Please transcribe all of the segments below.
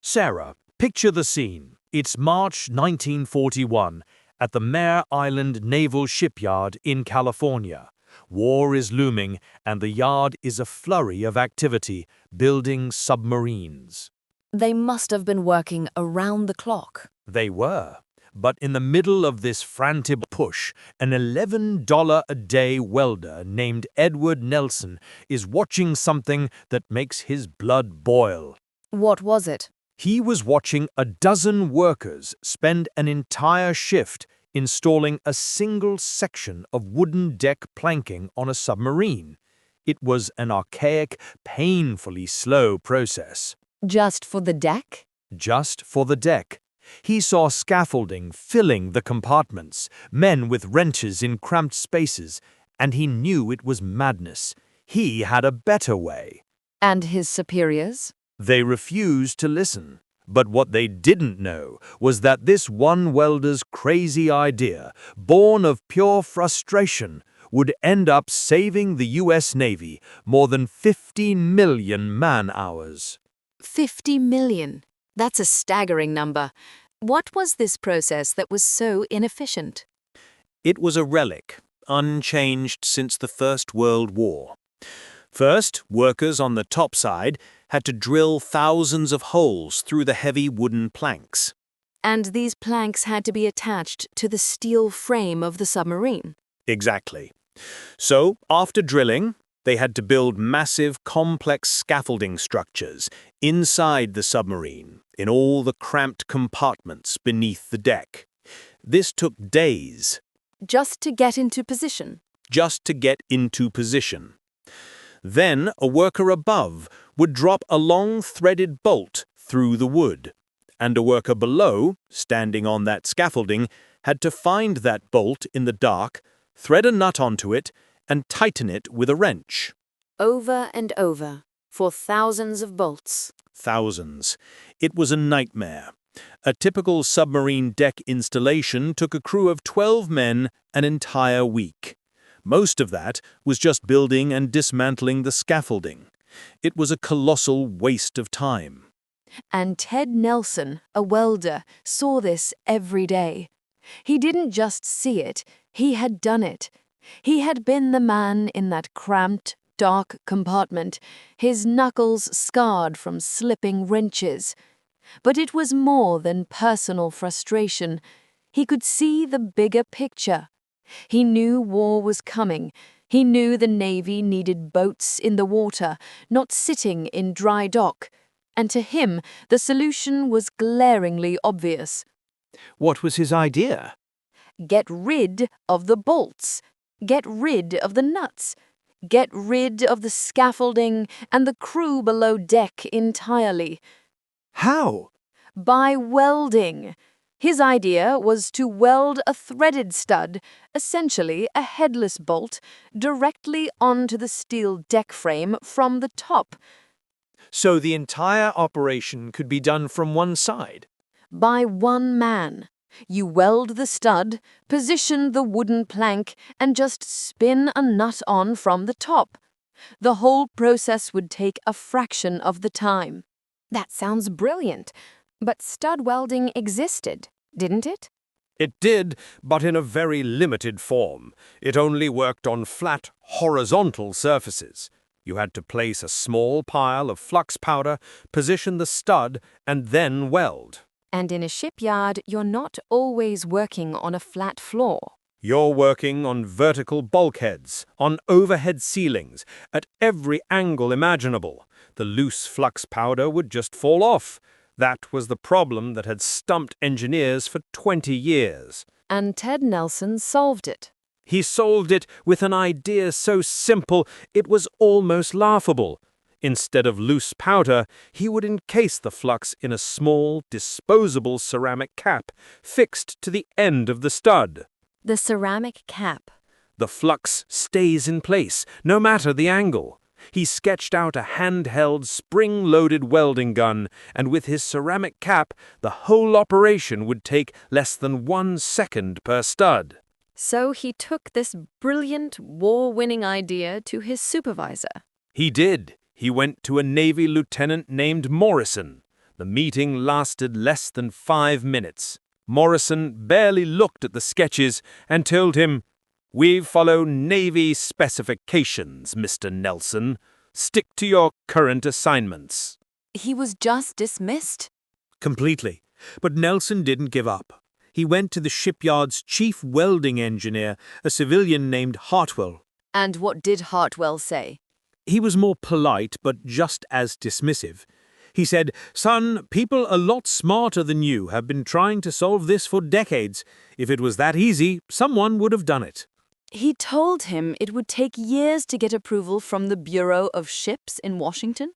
Sarah, picture the scene. It's March 1941 at the Mare Island Naval Shipyard in California. War is looming and the yard is a flurry of activity, building submarines. They must have been working around the clock. They were. But in the middle of this frantic push, an $11 a day welder named Edward Nelson is watching something that makes his blood boil. What was it? He was watching a dozen workers spend an entire shift installing a single section of wooden deck planking on a submarine. It was an archaic, painfully slow process. Just for the deck? Just for the deck. He saw scaffolding filling the compartments, men with wrenches in cramped spaces, and he knew it was madness. He had a better way. And his superiors? They refused to listen. But what they didn't know was that this one welder's crazy idea, born of pure frustration, would end up saving the U.S. Navy more than 50 million man-hours. 50 million. That's a staggering number. What was this process that was so inefficient? It was a relic, unchanged since the First World War. First, workers on the top side had to drill thousands of holes through the heavy wooden planks. And these planks had to be attached to the steel frame of the submarine. Exactly. So, after drilling, they had to build massive, complex scaffolding structures inside the submarine, in all the cramped compartments beneath the deck. This took days. Just to get into position. Just to get into position. Then a worker above would drop a long threaded bolt through the wood, and a worker below, standing on that scaffolding, had to find that bolt in the dark, thread a nut onto it, and tighten it with a wrench. Over and over, for thousands of bolts. Thousands. It was a nightmare. A typical submarine deck installation took a crew of 12 men an entire week. Most of that was just building and dismantling the scaffolding. It was a colossal waste of time. And Ted Nelson, a welder, saw this every day. He didn't just see it, he had done it. He had been the man in that cramped, dark compartment, his knuckles scarred from slipping wrenches. But it was more than personal frustration. He could see the bigger picture. He knew war was coming. He knew the Navy needed boats in the water, not sitting in dry dock. And to him, the solution was glaringly obvious. What was his idea? Get rid of the bolts. Get rid of the nuts. Get rid of the scaffolding and the crew below deck entirely. How? By welding. His idea was to weld a threaded stud, essentially a headless bolt, directly onto the steel deck frame from the top. So the entire operation could be done from one side? By one man. You weld the stud, position the wooden plank, and just spin a nut on from the top. The whole process would take a fraction of the time. That sounds brilliant. But stud welding existed, didn't it? It did, but in a very limited form. It only worked on flat, horizontal surfaces. You had to place a small pile of flux powder, position the stud, and then weld. And in a shipyard, you're not always working on a flat floor. You're working on vertical bulkheads, on overhead ceilings, at every angle imaginable. The loose flux powder would just fall off. That was the problem that had stumped engineers for 20 years. And Ted Nelson solved it. He solved it with an idea so simple it was almost laughable. Instead of loose powder, he would encase the flux in a small, disposable ceramic cap fixed to the end of the stud. The ceramic cap. The flux stays in place, no matter the angle. He sketched out a handheld, spring-loaded welding gun, and with his ceramic cap, the whole operation would take less than 1 second per stud. So he took this brilliant, war-winning idea to his supervisor. He did. He went to a Navy lieutenant named Morrison. The meeting lasted less than 5 minutes. Morrison barely looked at the sketches and told him, "We follow Navy specifications, Mr. Nelson. Stick to your current assignments." He was just dismissed. Completely. But Nelson didn't give up. He went to the shipyard's chief welding engineer, a civilian named Hartwell. And what did Hartwell say? He was more polite, but just as dismissive. He said, "Son, people a lot smarter than you have been trying to solve this for decades. If it was that easy, someone would have done it." He told him it would take years to get approval from the Bureau of Ships in Washington.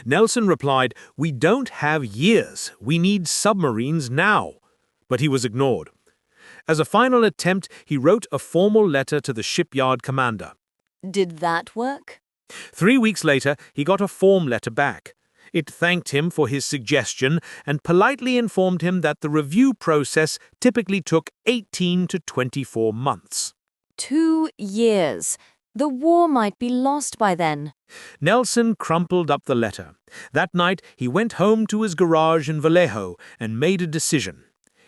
Nelson replied, "We don't have years. We need submarines now." But he was ignored. As a final attempt, he wrote a formal letter to the shipyard commander. Did that work? 3 weeks later, he got a form letter back. It thanked him for his suggestion and politely informed him that the review process typically took 18 to 24 months. 2 years. The war might be lost by then. Nelson crumpled up the letter. That night, he went home to his garage in Vallejo and made a decision.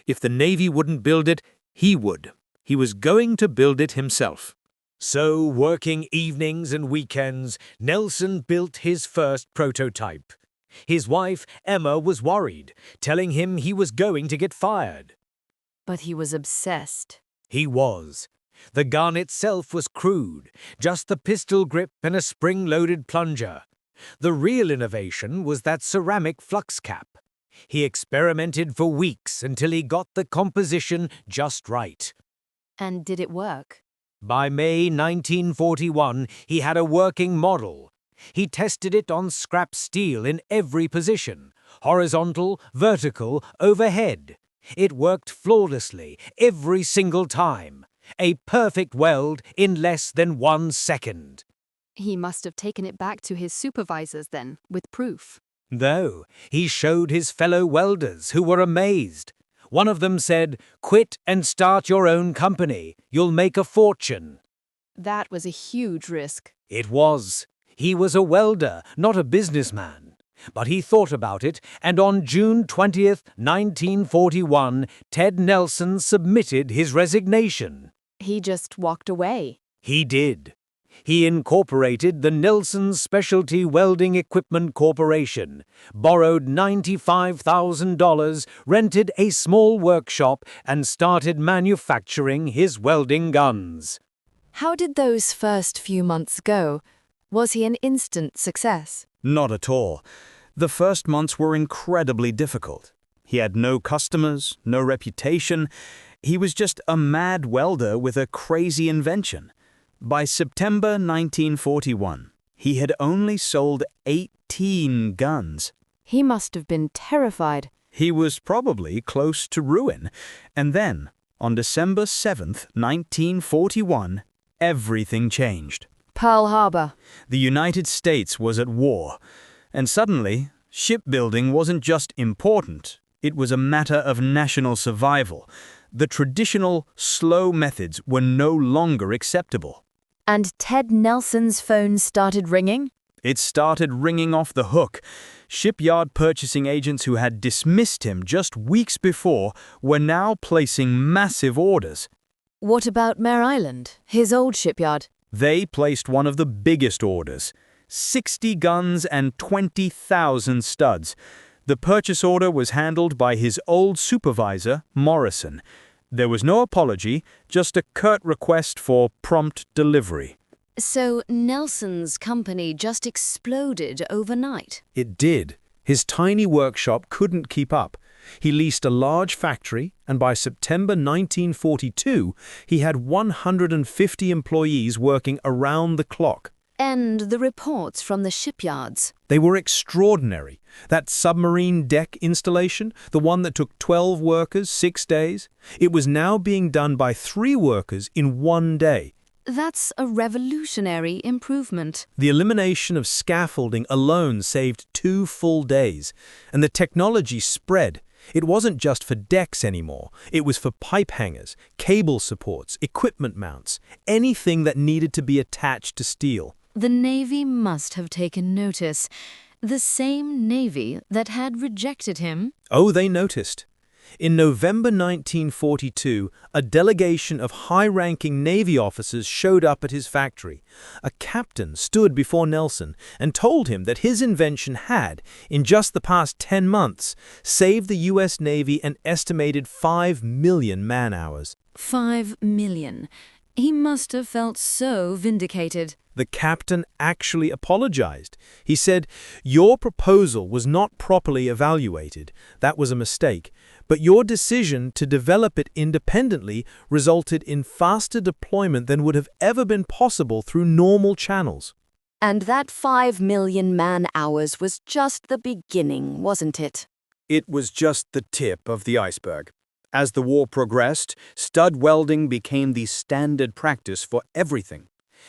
If the Navy wouldn't build it, he would. He was going to build it himself. So, working evenings and weekends, Nelson built his first prototype. His wife, Emma, was worried, telling him he was going to get fired. But he was obsessed. He was. The gun itself was crude, just the pistol grip and a spring-loaded plunger. The real innovation was that ceramic flux cap. He experimented for weeks until he got the composition just right. And did it work? By May 1941, he had a working model. He tested it on scrap steel in every position, horizontal, vertical, overhead. It worked flawlessly every single time. A perfect weld in less than 1 second. He must have taken it back to his supervisors then, with proof. No, he showed his fellow welders, who were amazed. One of them said, "Quit and start your own company. You'll make a fortune." That was a huge risk. It was. He was a welder, not a businessman. But he thought about it, and on June 20th, 1941, Ted Nelson submitted his resignation. He just walked away. He did. He incorporated the Nelson Specialty Welding Equipment Corporation, borrowed $95,000, rented a small workshop, and started manufacturing his welding guns. How did those first few months go? Was he an instant success? Not at all. The first months were incredibly difficult. He had no customers, no reputation. He was just a mad welder with a crazy invention. By September 1941, he had only sold 18 guns. He must have been terrified. He was probably close to ruin. And then, on December 7th, 1941, everything changed. Pearl Harbor. The United States was at war. And suddenly, shipbuilding wasn't just important. It was a matter of national survival. The traditional, slow methods were no longer acceptable. And Ted Nelson's phone started ringing? It started ringing off the hook. Shipyard purchasing agents who had dismissed him just weeks before were now placing massive orders. What about Mare Island, his old shipyard? They placed one of the biggest orders, 60 guns and 20,000 studs. The purchase order was handled by his old supervisor, Morrison. There was no apology, just a curt request for prompt delivery. So Nelson's company just exploded overnight? It did. His tiny workshop couldn't keep up. He leased a large factory, and by September 1942, he had 150 employees working around the clock. And the reports from the shipyards? They were extraordinary. That submarine deck installation, the one that took 12 workers 6 days, it was now being done by 3 workers in 1 day. That's a revolutionary improvement. The elimination of scaffolding alone saved 2 full days, and the technology spread. It wasn't just for decks anymore. It was for pipe hangers, cable supports, equipment mounts, anything that needed to be attached to steel. The Navy must have taken notice. The same Navy that had rejected him? Oh, they noticed. In November 1942, a delegation of high-ranking Navy officers showed up at his factory. A captain stood before Nelson and told him that his invention had, in just the past 10 months, saved the U.S. Navy an estimated 5 million man-hours. 5 million. He must have felt so vindicated. The captain actually apologized. He said, "Your proposal was not properly evaluated. That was a mistake. But your decision to develop it independently resulted in faster deployment than would have ever been possible through normal channels." And that 5 million man-hours was just the beginning, wasn't it? It was just the tip of the iceberg. As the war progressed, stud welding became the standard practice for everything.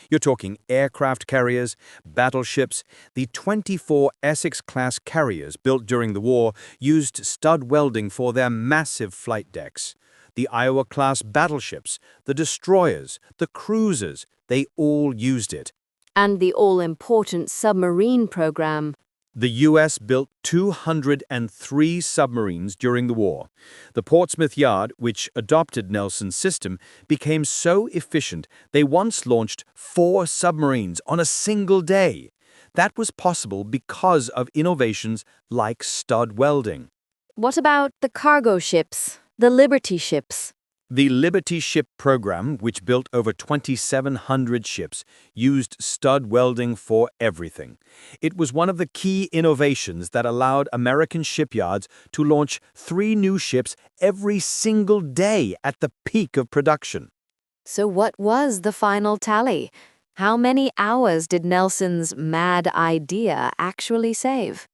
You're talking aircraft carriers, battleships. The 24 Essex-class carriers built during the war used stud welding for their massive flight decks. The Iowa-class battleships, the destroyers, the cruisers, they all used it. And the all-important submarine program. The U.S. built 203 submarines during the war. The Portsmouth Yard, which adopted Nelson's system, became so efficient they once launched 4 submarines on a single day. That was possible because of innovations like stud welding. What about the cargo ships, the Liberty ships? The Liberty Ship program, which built over 2,700 ships, used stud welding for everything. It was one of the key innovations that allowed American shipyards to launch 3 new ships every single day at the peak of production. So what was the final tally? How many hours did Nelson's mad idea actually save?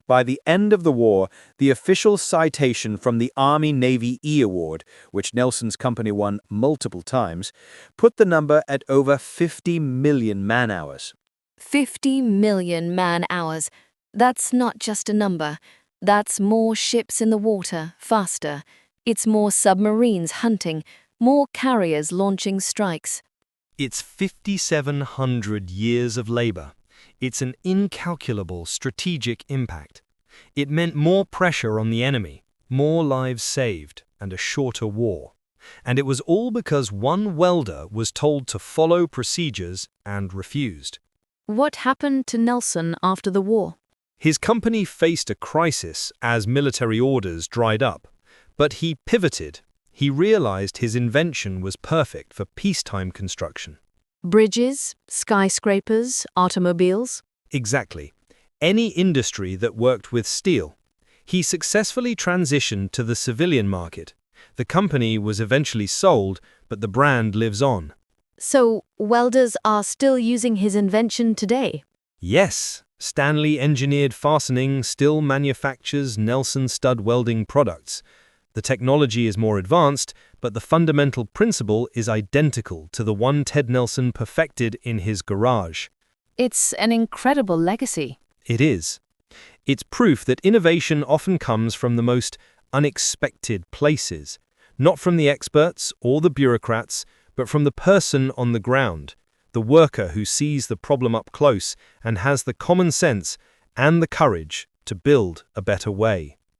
By the end of the war, the official citation from the Army-Navy E Award, which Nelson's company won multiple times, put the number at over 50 million man-hours. 50 million man-hours. That's not just a number. That's more ships in the water, faster. It's more submarines hunting, more carriers launching strikes. It's 5,700 years of labor. It's an incalculable strategic impact. It meant more pressure on the enemy, more lives saved, and a shorter war. And it was all because one welder was told to follow procedures and refused. What happened to Nelson after the war? His company faced a crisis as military orders dried up, but he pivoted. He realized his invention was perfect for peacetime construction. Bridges, skyscrapers, automobiles? Exactly. Any industry that worked with steel. He successfully transitioned to the civilian market. The company was eventually sold, but the brand lives on. So, welders are still using his invention today? Yes, Stanley Engineered Fastening still manufactures Nelson stud welding products. The technology is more advanced, but the fundamental principle is identical to the one Ted Nelson perfected in his garage. It's an incredible legacy. It is. It's proof that innovation often comes from the most unexpected places, not from the experts or the bureaucrats, but from the person on the ground, the worker who sees the problem up close and has the common sense and the courage to build a better way.